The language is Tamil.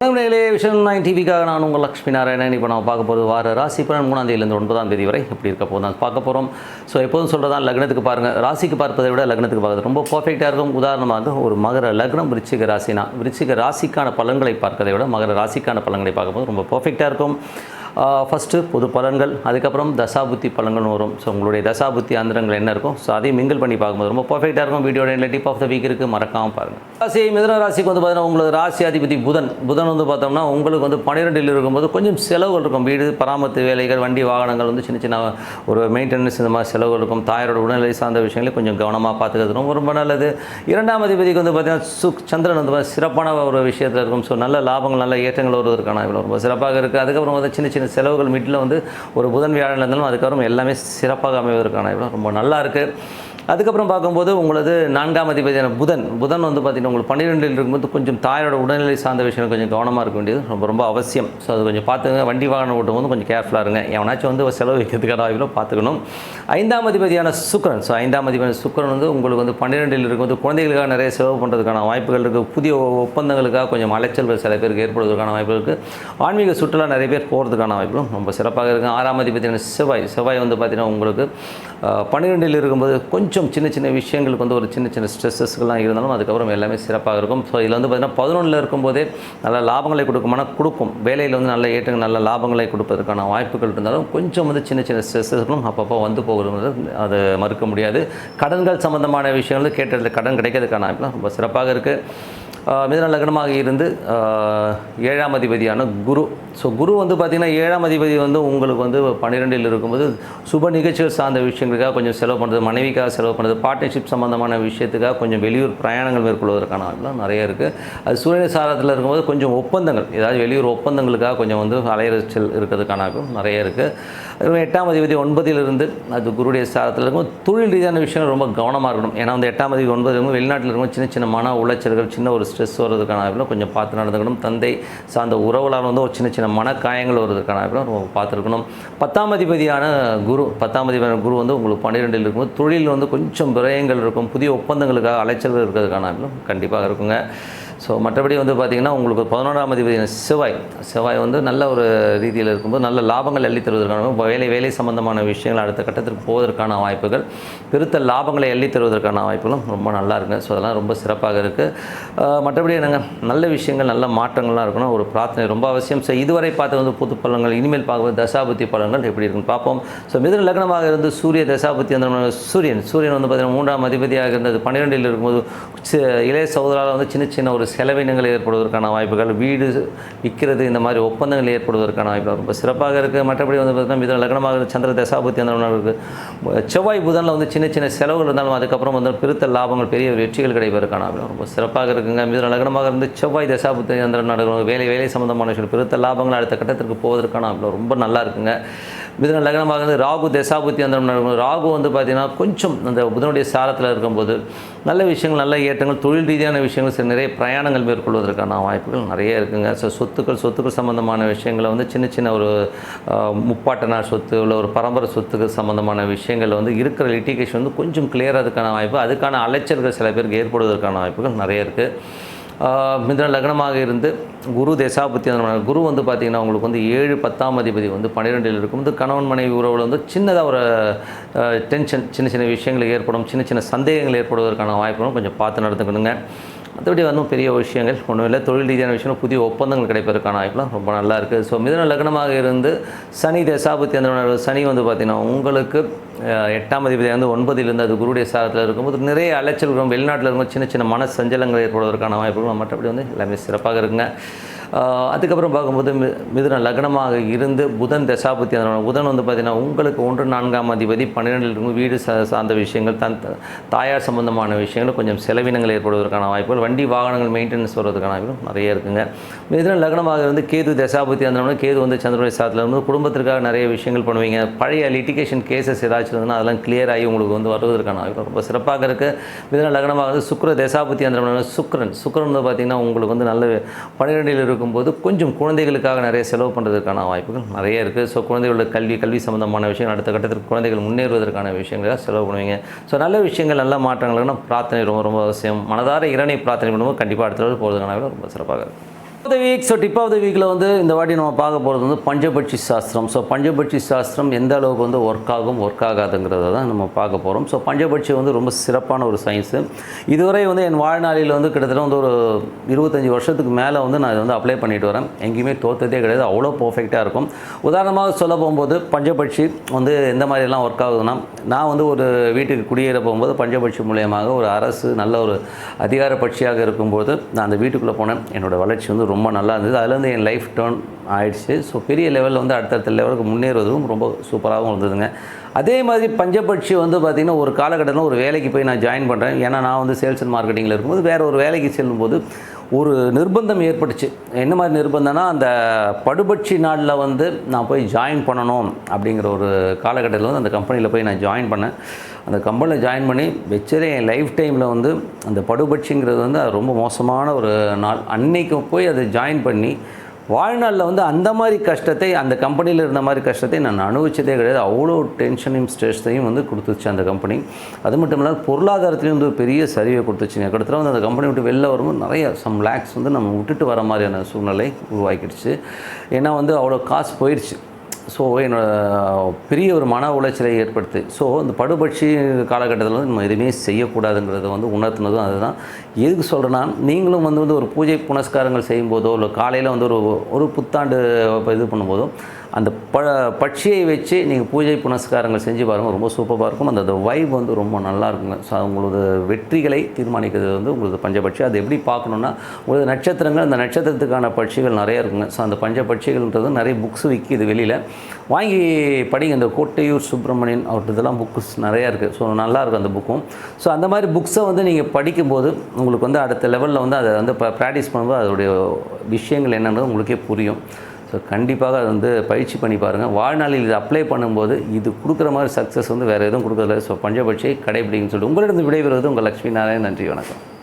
வணக்கம் நேயர்களே, விஷன் 9 டிவிக்காக நான் உங்கள் லக்ஷ்மி நாராயணன். இப்போ நம்ம பார்க்க போகிறது வார ராசி பலன் 3ஆம் தேதியிலிருந்து 9ஆம் தேதி வரை எப்படி இருக்க போதும் பார்க்க போகிறோம். ஸோ எப்போதும் சொல்கிறதான், லக்னத்துக்கு பாருங்கள், ராசிக்கு பார்ப்பதை விட லக்னத்துக்கு பார்க்குறது ரொம்ப பர்ஃபெக்டாக இருக்கும். உதாரணமாக ஒரு மகர லக்னம் விருச்சிக ராசினா விருச்சிக ராசிக்கான பலன்களை பார்க்கறதை விட மகர ராசிக்கான பலன்களை பார்க்கும்போது ரொம்ப பர்ஃபெக்டாக இருக்கும். ஃபஸ்ட்டு பொது பலன்கள், அதுக்கப்புறம் தசாபுத்தி பலன்கள்னு வரும். ஸோ உங்களுடைய தசாபுத்தி அந்தரங்கள் என்ன இருக்கும், ஸோ அதையும் மிங்கிள் பண்ணி பார்க்கும்போது ரொம்ப பர்ஃபெக்டாக இருக்கும். வீடியோட எண்டில் டிப் ஆஃப் த வீக் இருக்குது, மறக்காமல் பாருங்கள். ராசி மிதுன ராசிக்கு வந்து பார்த்தீங்கன்னா உங்களுக்கு ராசி அதிபதி புதன் வந்து பார்த்தோம்னா உங்களுக்கு வந்து 12 இருக்கும்போது கொஞ்சம் செலவுகள் இருக்கும். வீடு பராமரிப்பு வேலைகள், வண்டி வாகனங்கள் வந்து சின்ன சின்ன ஒரு மெயின்டெனன்ஸ், இந்த மாதிரி செலவுகள் இருக்கும். தாயாரோட உடல்நிலை சார்ந்த விஷயங்களை கொஞ்சம் கவனமாக பார்த்துக்கிறது ரொம்ப நல்லது. 2ஆம் அதிபதிக்கு வந்து பார்த்தீங்கன்னா சந்திரன் வந்து சிறப்பான ஒரு விஷயத்தில் இருக்கும். ஸோ நல்ல லாபங்கள், நல்ல ஏற்றங்கள் வருவதற்கான இவ்வளோ ரொம்ப சிறப்பாக இருக்குது. அதுக்கப்புறம் வந்து சின்ன சின்ன செலவுகள் மிடில் வந்து ஒரு புதன் வியாழன் இருந்தாலும் அதுக்கப்புறம் எல்லாமே சிறப்பாக அமைவதற்கான இவ்வளோ ரொம்ப நல்லா இருக்குது. அதுக்கப்புறம் பார்க்கும்போது உங்களது 4ஆம் அதிபதியான புதன் வந்து பார்த்திங்கன்னா உங்களுக்கு 12 இருக்கும்போது கொஞ்சம் தாயோட உடல்நிலை சார்ந்த விஷயம் கொஞ்சம் கவனமாக இருக்க வேண்டியது ரொம்ப அவசியம். ஸோ அது கொஞ்சம் பார்த்துங்க. வண்டி வாகனம் ஓட்டும் போது கொஞ்சம் கேர்ஃபுல்லாக இருங்க. எவனாச்சும் வந்து செலவு வைக்கிறதுக்கான வாய்ப்பில் பார்த்துக்கணும். 5ஆம் அதிபதியான சுக்கிரன். ஸோ 5ஆம் அதிபதியான சுக்கிரன் வந்து உங்களுக்கு வந்து 12 இருக்கும்போது குழந்தைகளுக்காக நிறைய செலவு பண்ணுறதுக்கான வாய்ப்புகள் இருக்குது. புதிய ஒப்பந்தங்களுக்காக கொஞ்சம் அலைச்சல்கள் சில பேருக்கு ஏற்படுவதற்கான வாய்ப்புகள் இருக்குது. ஆன்மீக சுற்றுலா நிறைய பேர் போகிறதுக்கான வாய்ப்புகளும் ரொம்ப சிறப்பாக இருக்குது. 6ஆம் அதிபதியான செவ்வாய் வந்து பார்த்திங்கன்னா உங்களுக்கு 12 இருக்கும்போது கொஞ்சம் சின்ன சின்ன விஷயங்களுக்கு வந்து ஒரு சின்ன சின்ன ஸ்ட்ரெஸ்ஸஸ்லாம் இருந்தாலும் அதுக்கப்புறம் எல்லாமே சிறப்பாக இருக்கும். ஸோ இதில் வந்து பார்த்திங்கன்னா 11 இருக்கும்போதே நல்ல லாபங்களை கொடுக்கும். வேலையில் வந்து நல்ல ஏற்றங்கள், நல்ல லாபங்களை கொடுப்பதற்கான வாய்ப்புகள் இருந்தாலும் கொஞ்சம் வந்து சின்ன சின்ன ஸ்ட்ரெஸ்ஸஸ்களும் அப்பப்போ வந்து போகிறது, அது மறுக்க முடியாது. கடன்கள் சம்மந்தமான விஷயங்கள் கேட்டதில் கடன் கிடைக்கிறதுக்கான வாய்ப்புலாம் ரொம்ப சிறப்பாக இருக்குது. மிதுன லக்னமாக இருந்து 7ஆம் அதிபதியான குரு. ஸோ குரு வந்து பார்த்திங்கன்னா 7ஆம் அதிபதி வந்து உங்களுக்கு வந்து 12 இருக்கும்போது சுப நிகழ்ச்சிகள் சார்ந்த விஷயங்களுக்காக கொஞ்சம் செலவு பண்ணுறது, மனைவிக்காக செலவு பண்ணுறது, பார்ட்னர்ஷிப் சம்மந்தமான விஷயத்துக்காக கொஞ்சம் வெளியூர் பிரயாணங்கள் மேற்கொள்வதற்கான வாய்ப்புலாம் நிறைய இருக்குது. அது சூரிய சாரத்தில் இருக்கும்போது கொஞ்சம் ஒப்பந்தங்கள், ஏதாவது வெளியூர் ஒப்பந்தங்களுக்காக கொஞ்சம் வந்து அலையச்சல் இருக்கிறதுக்கான வாய்ப்பும் நிறைய இருக்குது. அதுவும் 8ஆம் அதிபதி 9 அது குருடைய சாரத்தில் இருக்கும். தொழில் ரீதியான விஷயங்கள் ரொம்ப கவனமாக இருக்கணும். ஏன்னா வந்து 8ஆம் அதிபதி 9 இருக்கும் வெளிநாட்டில் இருக்கும் சின்ன சின்ன மன உளைச்சல்கள், சின்ன ஒரு ஸ்ட்ரெஸ் வருவதற்கான வாய்ப்பில் கொஞ்சம் பார்த்து நடந்துக்கணும். தந்தை சார்ந்த உறவுகளால் வந்து ஒரு சின்ன சின்ன மனக்காயங்கள் வருவதற்கான வாய்ப்பில் ரொம்ப பார்த்துருக்கணும். 10ஆம் அதிபதியான குரு வந்து உங்களுக்கு 12 இருக்கும்போது தொழில் வந்து கொஞ்சம் விரயங்கள் இருக்கும். புதிய ஒப்பந்தங்களுக்காக அலைச்சல்கள் இருக்கிறதுக்கான வாய்ப்பிலும் கண்டிப்பாக இருக்குங்க. ஸோ மற்றபடி வந்து பார்த்திங்கன்னா உங்களுக்கு 11ஆம் அதிபதியான செவ்வாய் வந்து நல்ல ஒரு ரீதியில் இருக்கும்போது நல்ல லாபங்கள் அள்ளி தருவதற்கான வேலை சம்பந்தமான விஷயங்கள் அடுத்த கட்டத்திற்கு போவதற்கான வாய்ப்புகள், பெருத்த லாபங்களை அள்ளி தருவதற்கான வாய்ப்புகளும் ரொம்ப நல்லா இருக்குங்க. ஸோ அதெல்லாம் ரொம்ப சிறப்பாக இருக்குது. மற்றபடி என்னங்க, நல்ல விஷயங்கள், நல்ல மாற்றங்கள்லாம் இருக்கணும். ஒரு பிரார்த்தனை ரொம்ப அவசியம். ஸோ இதுவரை பார்த்து வந்து பொது பலன்கள், இனிமேல் பார்க்கும்போது தசாபுத்தி பலன்கள் எப்படி இருக்குன்னு பார்ப்போம். ஸோ மிதுன லக்னமாக இருந்து சூரிய தசாபுத்தி அந்த சூரியன் வந்து பார்த்திங்கன்னா 3ஆம் அதிபதியாக இருந்தது 12 இருக்கும்போது இளைய சகோதரால் வந்து சின்ன சின்ன ஒரு செலவினங்கள் ஏற்படுவதற்கான வாய்ப்புகள், வீடு விற்கிறது, இந்த மாதிரி ஒப்பந்தங்கள் ஏற்படுவதற்கான வாய்ப்புகள் ரொம்ப சிறப்பாக இருக்குது. மற்றபடி வந்து பார்த்திங்கன்னா மிதுன லக்னமாக சந்திர தசாபுத்தி அந்த இருக்குது. செவ்வாய் புதனில் வந்து சின்ன சின்ன செலவுகள் இருந்தாலும் அதுக்கப்புறம் வந்து பெருத்த லாபங்கள், பெரிய வெற்றிகள் கிடைப்பதற்கான வாய்ப்புகள் ரொம்ப சிறப்பாக இருக்குங்க. மிதுன லக்னமாக இருந்து செவ்வாய் தசாபுத்தி அந்த நடக்கும் வேலை சம்பந்தமான விஷயம், பெருத்த லாபங்கள் அடுத்த கட்டத்திற்கு போவதற்கான வாய்ப்புகள் ரொம்ப நல்லா இருக்குங்க. மிதுன லக்னமாக இருந்து ராகு தசாபுத்தி அந்த ராகு வந்து பார்த்திங்கன்னா கொஞ்சம் அந்த புதனுடைய சாரத்தில் இருக்கும்போது நல்ல விஷயங்கள், நல்ல ஏற்றங்கள், தொழில் ரீதியான விஷயங்கள், நிறைய பிரயாணங்கள் மேற்கொள்வதற்கான வாய்ப்புகள் நிறைய இருக்குங்க. ஸோ சொத்துக்கள் சம்பந்தமான விஷயங்களை வந்து சின்ன சின்ன ஒரு முப்பாட்டனார் சொத்து இல்லை ஒரு பரம்பரை சொத்துக்கள் சம்பந்தமான விஷயங்கள் வந்து இருக்கிற லிட்டிகேஷன் வந்து கொஞ்சம் கிளியராகிறதுக்கான வாய்ப்பு, அதுக்கான அலைச்சல்கள் சில பேருக்கு ஏற்படுவதற்கான வாய்ப்புகள் நிறைய இருக்குது. மிதுன லக்னமாக இருந்து குரு தசாபுத்தி அந்த குரு வந்து பார்த்திங்கன்னா உங்களுக்கு வந்து 7 10ஆம் அதிபதி வந்து 12 இருக்கும்போது கணவன் மனைவி உறவில் வந்து சின்னதாக ஒரு டென்ஷன், சின்ன சின்ன விஷயங்கள் ஏற்படும், சின்ன சின்ன சந்தேகங்கள் ஏற்படுவதற்கான வாய்ப்புகளும் கொஞ்சம் பார்த்து நடந்துக்கணுங்க. மற்றபடி வந்து பெரிய விஷயங்கள் ஒன்றும் இல்லை. தொழில் ரீதியான விஷயம், புதிய ஒப்பந்தங்கள் கிடைப்பதற்கான வாய்ப்புலாம் ரொம்ப நல்லா இருக்குது. ஸோ மிதுன லக்னமாக இருந்து சனி தசாபுத்தி அந்த சனி வந்து பார்த்திங்கன்னா உங்களுக்கு 8ஆம் அதிபதி வந்து 9 அது குருடைய சாரத்தில் இருக்கும்போது நிறைய அலைச்சல்களும், வெளிநாட்டில் இருக்கும் சின்ன சின்ன மன சஞ்சலங்கள் ஏற்படுவதற்கான வாய்ப்புகளும் மற்றபடி வந்து எல்லாமே சிறப்பாக இருக்குங்க. அதுக்கப்புறம் பார்க்கும்போது மிதுன லக்னமாக இருந்து புதன் தசாபுத்தி அந்த புதன் வந்து பார்த்திங்கன்னா உங்களுக்கு 1 4ஆம் அதிபதி 12 இருக்கும் வீடு சார்ந்த விஷயங்கள், தாயார் சம்பந்தமான விஷயங்கள், கொஞ்சம் செலவினங்கள் ஏற்படுவதற்கான வாய்ப்புகள், வண்டி வாகனங்கள் மெயின்டெனன்ஸ் வருவதற்கான வாய்ப்புகள் நிறைய இருக்குங்க. மிதுன லக்னமாக இருந்து கேது தசாபுத்தி அந்த கேது வந்து சந்திரனுடைய சாரத்தில் இருந்து குடும்பத்திற்காக நிறைய விஷயங்கள் பண்ணுவீங்க. பழைய லிட்டிகேஷன் கேசஸ் ஏதாச்சும் இருந்ததுன்னா அதெல்லாம் கிளியர் ஆகி உங்களுக்கு வந்து வருவதற்கான வாய்ப்பு ரொம்ப சிறப்பாக இருக்குது. மிதுன லக்னமாக வந்து சுக்கிர தசாபுத்தி அந்த சுக்கிரன் வந்து பார்த்திங்கன்னா உங்களுக்கு வந்து நல்ல 12 இருக்கும்போது கொஞ்சம் குழந்தைகளுக்காக நிறைய செலவு பண்ணுறதுக்கான வாய்ப்புகள் நிறைய இருக்குது. ஸோ குழந்தைகளோட கல்வி சம்மந்தமான விஷயங்கள், அடுத்த கட்டத்திற்கு குழந்தைகள் முன்னேறுவதற்கான விஷயங்களாக செலவு பண்ணுவீங்க. ஸோ நல்ல விஷயங்கள், நல்ல மாற்றங்கள்னா பிரார்த்தனை ரொம்ப அவசியம். மனதார இறைவனை பிரார்த்தனை பண்ணும்போது கண்டிப்பாக அடுத்த போகிறதுக்கான ரொம்ப சிறப்பாக இருக்குது. Week. So tip of the வீக்கில் வந்து இந்த வாட்டி நம்ம பார்க்க போகிறது வந்து பஞ்சபட்சி சாஸ்திரம். ஸோ பஞ்சபட்சி சாஸ்திரம் எந்த அளவுக்கு வந்து ஒர்க் ஆகும் ஒர்க் ஆகாதுங்கிறத தான் நம்ம பார்க்க போகிறோம். ஸோ பஞ்சபட்சி வந்து ரொம்ப சிறப்பான ஒரு சயின்ஸு. இதுவரை வந்து என் வாழ்நாளில் வந்து கிட்டத்தட்ட வந்து ஒரு 25 வருஷத்துக்கு மேலே வந்து நான் இதை வந்து அப்ளை பண்ணிட்டு வரேன். எங்கேயுமே தோற்றதே கிடையாது, அவ்வளோ பர்ஃபெக்டாக இருக்கும். உதாரணமாக சொல்ல போகும்போது பஞ்சபட்சி வந்து எந்த மாதிரிலாம் ஒர்க் ஆகுதுன்னா, நான் வந்து ஒரு வீட்டுக்கு குடியேற போகும்போது பஞ்சபட்சி மூலியமாக ஒரு அரசு நல்ல ஒரு அதிகார பட்சியாக இருக்கும்போது நான் அந்த வீட்டுக்குள்ளே போனேன். என்னோடய வளர்ச்சி வந்து ரொம்ப நல்லா இருந்தது. அதுலேருந்து என் லைஃப் டேர்ன் ஆகிடுச்சு. ஸோ பெரிய லெவலில் வந்து அடுத்தடுத்த லெவலுக்கு முன்னேறுவதும் ரொம்ப சூப்பராகவும் இருந்ததுங்க. அதே மாதிரி பஞ்சபட்சி வந்து பார்த்திங்கன்னா ஒரு காலகட்டத்தில் ஒரு வேலைக்கு போய் நான் ஜாயின் பண்ணுறேன். ஏன்னா நான் வந்து சேல்ஸ் அண்ட் மார்க்கெட்டிங்கில் இருக்கும்போது வேறு ஒரு வேலைக்கு செல்லும்போது ஒரு நிர்பந்தம் ஏற்பட்டுச்சு. என்ன மாதிரி நிர்பந்தம்னா, அந்த படுபட்சி நாளில் வந்து நான் போய் ஜாயின் பண்ணணும் அப்படிங்கிற ஒரு காலகட்டத்தில் வந்து அந்த கம்பெனியில் போய் நான் ஜாயின் பண்ணேன். அந்த கம்பெனியில் ஜாயின் பண்ணி வச்சதே என் லைஃப் டைமில் வந்து அந்த படுபட்சிங்கிறது வந்து அது ரொம்ப மோசமான ஒரு நாள். அன்னைக்கு போய் அதை ஜாயின் பண்ணி வாழ்நாளில் வந்து அந்த மாதிரி கஷ்டத்தை, அந்த கம்பெனியில் இருந்த மாதிரி கஷ்டத்தை நான் அனுபவிச்சதே கிடையாது. அவ்வளோ டென்ஷனையும் ஸ்ட்ரெஸ்ஸையும் வந்து கொடுத்துச்சு அந்த கம்பெனி. அது மட்டும் இல்லாமல் பொருளாதாரத்துலேயும் வந்து பெரிய சரிவை கொடுத்துச்சுங்க. கிட்டத்தட்ட வந்து அந்த கம்பெனி விட்டு வெளில வரும்போது நிறைய சம் லேக்ஸ் வந்து நம்ம விட்டுட்டு வர மாதிரியான சூழ்நிலை உருவாக்கிடுச்சு. ஏன்னா வந்து அவ்வளோ காசு போயிடுச்சு. ஸோ என்னோட பெரிய ஒரு மன உளைச்சலை ஏற்படுத்து. ஸோ இந்த படுபட்சி காலகட்டத்தில் வந்து நம்ம எதுவுமே செய்யக்கூடாதுங்கிறத வந்து உணர்த்தினதும் அதுதான். எதுக்கு சொல்கிறேன்னா, நீங்களும் வந்து ஒரு பூஜை புனஸ்காரங்கள் செய்யும்போதோ இல்லை காலையில் வந்து ஒரு புத்தாண்டு இது பண்ணும்போதோ அந்த பட்சியை வச்சு நீங்கள் பூஜை புனஸ்காரங்கள் செஞ்சு பாருங்கள், ரொம்ப சூப்பராக இருக்கும். அந்த வைப் வந்து ரொம்ப நல்லா இருக்குங்க. ஸோ உங்களது வெற்றிகளை தீர்மானிக்கிறது வந்து உங்களது பஞ்சபட்சி. அது எப்படி பார்க்கணுன்னா, உங்களது நட்சத்திரங்கள், அந்த நட்சத்திரத்துக்கான பட்சிகள் நிறையா இருக்குங்க. ஸோ அந்த பஞ்சபட்சிகள்ன்றது நிறைய புக்ஸ் விற்கிது வெளியில், வாங்கி படிங்க. இந்த கோட்டையூர் சுப்பிரமணியன் அவர்கிட்ட இதெல்லாம் புக்ஸ் நிறையா இருக்குது. ஸோ நல்லாயிருக்கும் அந்த புக்கும். ஸோ அந்த மாதிரி புக்ஸை வந்து நீங்கள் படிக்கும்போது உங்களுக்கு வந்து அடுத்த லெவலில் வந்து அதை வந்து ப்ராக்டிஸ் பண்ணும்போது அதோடைய விஷயங்கள் என்னன்றது உங்களுக்கே புரியும். ஸோ கண்டிப்பாக அதை வந்து பயிற்சி பண்ணி பாருங்கள். வாழ்நாளில் இது அப்ளை பண்ணும்போது இது கொடுக்குற மாதிரி சக்ஸஸ் வந்து வேறு எதுவும் கொடுக்குறதில்ல. ஸோ பஞ்சபட்சியை கடைபிடிங்கன்னு சொல்லிட்டு உங்களிடம் விடைபெறுவது உங்கள் லட்சுமி நாராயணன். நன்றி, வணக்கம்.